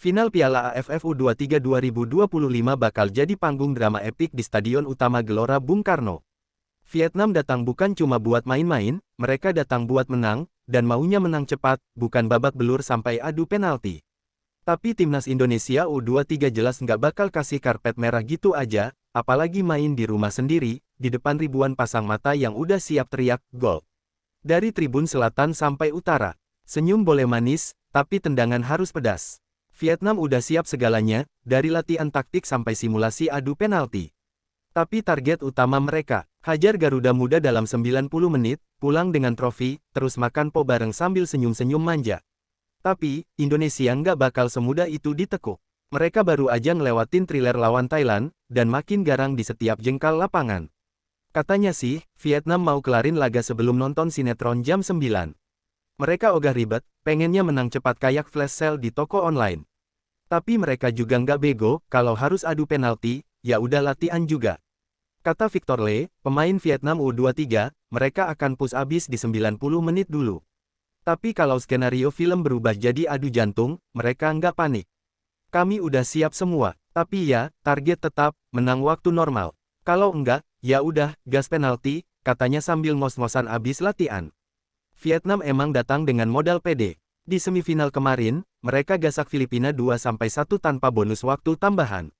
Final Piala AFF U23 2025 bakal jadi panggung drama epik di Stadion Utama Gelora Bung Karno. Vietnam datang bukan cuma buat main-main, mereka datang buat menang, dan maunya menang cepat, bukan babak belur sampai adu penalti. Tapi timnas Indonesia U23 jelas nggak bakal kasih karpet merah gitu aja, apalagi main di rumah sendiri, di depan ribuan pasang mata yang udah siap teriak, gol. Dari tribun selatan sampai utara, senyum boleh manis, tapi tendangan harus pedas. Vietnam udah siap segalanya, dari latihan taktik sampai simulasi adu penalti. Tapi target utama mereka, hajar Garuda Muda dalam 90 menit, pulang dengan trofi, terus makan po bareng sambil senyum-senyum manja. Tapi, Indonesia nggak bakal semudah itu ditekuk. Mereka baru aja ngelewatin thriller lawan Thailand, dan makin garang di setiap jengkal lapangan. Katanya sih, Vietnam mau kelarin laga sebelum nonton sinetron jam 9. Mereka ogah ribet, pengennya menang cepat kayak flash sale di toko online. Tapi mereka juga nggak bego, kalau harus adu penalti, ya udah latihan juga. Kata Victor Lee, pemain Vietnam U23, mereka akan push abis di 90 menit dulu. Tapi kalau skenario film berubah jadi adu jantung, mereka nggak panik. Kami udah siap semua, tapi ya, target tetap, menang waktu normal. Kalau enggak, ya udah, gas penalti, katanya sambil ngos-ngosan abis latihan. Vietnam emang datang dengan modal pede. Di semifinal kemarin, mereka gasak Filipina 2-1 tanpa bonus waktu tambahan.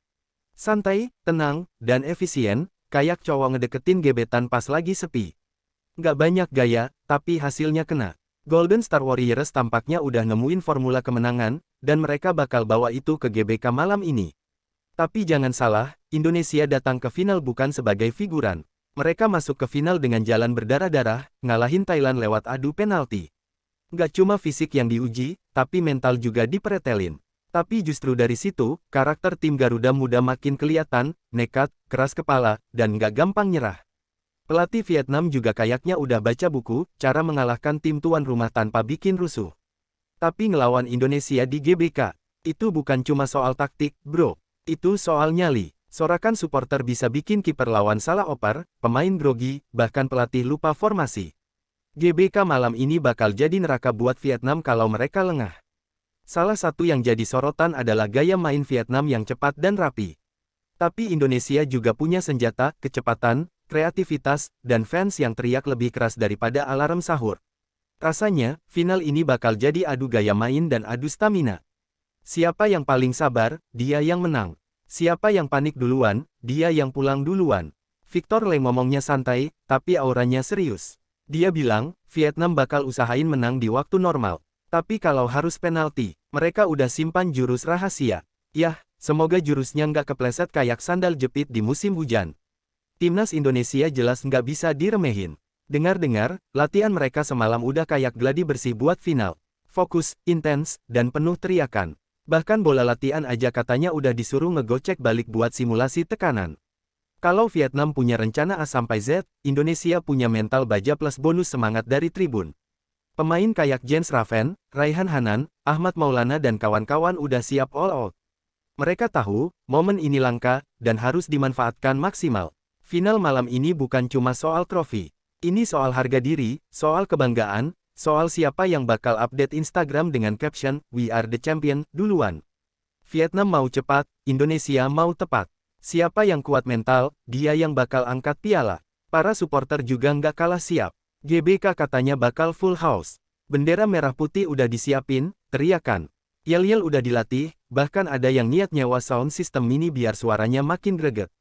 Santai, tenang, dan efisien, kayak cowok ngedeketin gebetan pas lagi sepi. Nggak banyak gaya, tapi hasilnya kena. Golden Star Warriors tampaknya udah nemuin formula kemenangan, dan mereka bakal bawa itu ke GBK malam ini. Tapi jangan salah, Indonesia datang ke final bukan sebagai figuran. Mereka masuk ke final dengan jalan berdarah-darah, ngalahin Thailand lewat adu penalti. Nggak cuma fisik yang diuji, tapi mental juga dipretelin. Tapi justru dari situ, karakter tim Garuda Muda makin kelihatan, nekat, keras kepala, dan nggak gampang nyerah. Pelatih Vietnam juga kayaknya udah baca buku, cara mengalahkan tim tuan rumah tanpa bikin rusuh. Tapi ngelawan Indonesia di GBK, itu bukan cuma soal taktik, bro. Itu soal nyali. Sorakan supporter bisa bikin kiper lawan salah oper, pemain grogi, bahkan pelatih lupa formasi. GBK malam ini bakal jadi neraka buat Vietnam kalau mereka lengah. Salah satu yang jadi sorotan adalah gaya main Vietnam yang cepat dan rapi. Tapi Indonesia juga punya senjata, kecepatan, kreativitas, dan fans yang teriak lebih keras daripada alarm sahur. Rasanya, final ini bakal jadi adu gaya main dan adu stamina. Siapa yang paling sabar, dia yang menang. Siapa yang panik duluan, dia yang pulang duluan. Victor Lee ngomongnya santai, tapi auranya serius. Dia bilang, Vietnam bakal usahain menang di waktu normal. Tapi kalau harus penalti, mereka udah simpan jurus rahasia. Yah, semoga jurusnya nggak kepleset kayak sandal jepit di musim hujan. Timnas Indonesia jelas nggak bisa diremehin. Dengar-dengar, latihan mereka semalam udah kayak gladi bersih buat final. Fokus, intens, dan penuh teriakan. Bahkan bola latihan aja katanya udah disuruh ngegocek balik buat simulasi tekanan. Kalau Vietnam punya rencana A sampai Z, Indonesia punya mental baja plus bonus semangat dari tribun. Pemain kayak Jens Raven, Raihan Hanan, Ahmad Maulana dan kawan-kawan udah siap all out. Mereka tahu, momen ini langka, dan harus dimanfaatkan maksimal. Final malam ini bukan cuma soal trofi. Ini soal harga diri, soal kebanggaan, soal siapa yang bakal update Instagram dengan caption, "We are the champion," duluan. Vietnam mau cepat, Indonesia mau tepat. Siapa yang kuat mental, dia yang bakal angkat piala. Para supporter juga nggak kalah siap. GBK katanya bakal full house. Bendera merah putih udah disiapin, teriakan. Yel-yel udah dilatih, bahkan ada yang niat nyewa sound system mini biar suaranya makin greget.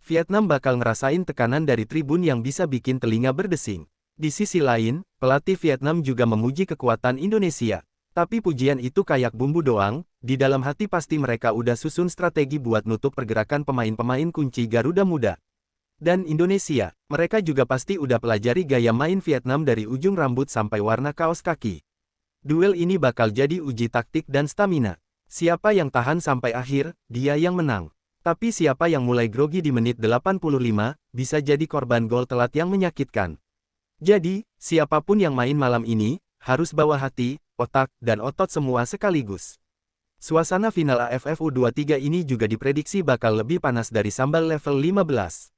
Vietnam bakal ngerasain tekanan dari tribun yang bisa bikin telinga berdesing. Di sisi lain, pelatih Vietnam juga memuji kekuatan Indonesia. Tapi pujian itu kayak bumbu doang, di dalam hati pasti mereka udah susun strategi buat nutup pergerakan pemain-pemain kunci Garuda Muda. Dan Indonesia, mereka juga pasti udah pelajari gaya main Vietnam dari ujung rambut sampai warna kaos kaki. Duel ini bakal jadi uji taktik dan stamina. Siapa yang tahan sampai akhir, dia yang menang. Tapi siapa yang mulai grogi di menit 85, bisa jadi korban gol telat yang menyakitkan. Jadi, siapapun yang main malam ini, harus bawa hati, otak, dan otot semua sekaligus. Suasana final AFF U23 ini juga diprediksi bakal lebih panas dari sambal level 15.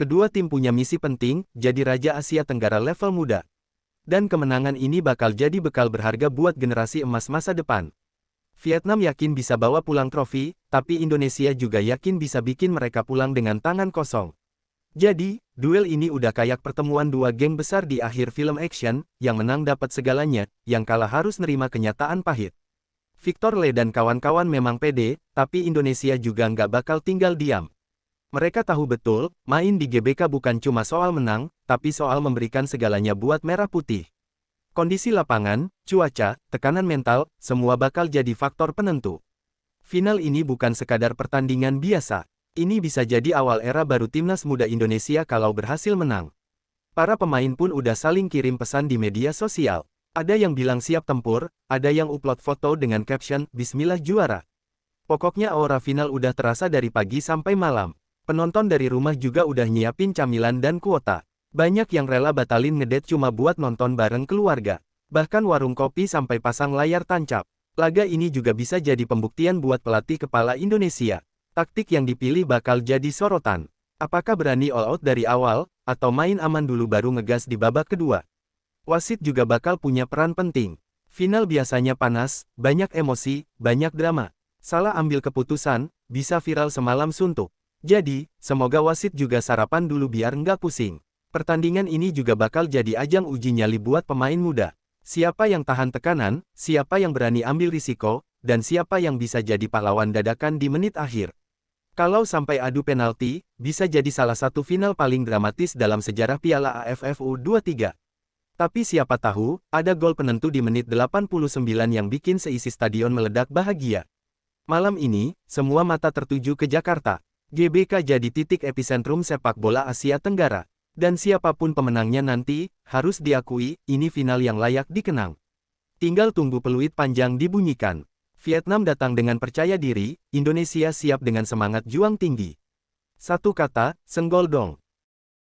Kedua tim punya misi penting, jadi Raja Asia Tenggara level muda. Dan kemenangan ini bakal jadi bekal berharga buat generasi emas masa depan. Vietnam yakin bisa bawa pulang trofi, tapi Indonesia juga yakin bisa bikin mereka pulang dengan tangan kosong. Jadi, duel ini udah kayak pertemuan dua geng besar di akhir film action, yang menang dapat segalanya, yang kalah harus nerima kenyataan pahit. Victor Lee dan kawan-kawan memang pede, tapi Indonesia juga nggak bakal tinggal diam. Mereka tahu betul, main di GBK bukan cuma soal menang, tapi soal memberikan segalanya buat merah putih. Kondisi lapangan, cuaca, tekanan mental, semua bakal jadi faktor penentu. Final ini bukan sekadar pertandingan biasa. Ini bisa jadi awal era baru timnas muda Indonesia kalau berhasil menang. Para pemain pun udah saling kirim pesan di media sosial. Ada yang bilang siap tempur, ada yang upload foto dengan caption, Bismillah juara. Pokoknya aura final udah terasa dari pagi sampai malam. Penonton dari rumah juga udah nyiapin camilan dan kuota. Banyak yang rela batalin ngedate cuma buat nonton bareng keluarga. Bahkan warung kopi sampai pasang layar tancap. Laga ini juga bisa jadi pembuktian buat pelatih kepala Indonesia. Taktik yang dipilih bakal jadi sorotan. Apakah berani all out dari awal, atau main aman dulu baru ngegas di babak kedua? Wasit juga bakal punya peran penting. Final biasanya panas, banyak emosi, banyak drama. Salah ambil keputusan, bisa viral semalam suntuk. Jadi, semoga wasit juga sarapan dulu biar nggak pusing. Pertandingan ini juga bakal jadi ajang uji nyali buat pemain muda. Siapa yang tahan tekanan, siapa yang berani ambil risiko, dan siapa yang bisa jadi pahlawan dadakan di menit akhir. Kalau sampai adu penalti, bisa jadi salah satu final paling dramatis dalam sejarah Piala AFF U23. Tapi siapa tahu, ada gol penentu di menit 89 yang bikin seisi stadion meledak bahagia. Malam ini, semua mata tertuju ke Jakarta. GBK jadi titik epicentrum sepak bola Asia Tenggara. Dan siapapun pemenangnya nanti, harus diakui, ini final yang layak dikenang. Tinggal tunggu peluit panjang dibunyikan. Vietnam datang dengan percaya diri, Indonesia siap dengan semangat juang tinggi. Satu kata, Senggoldong.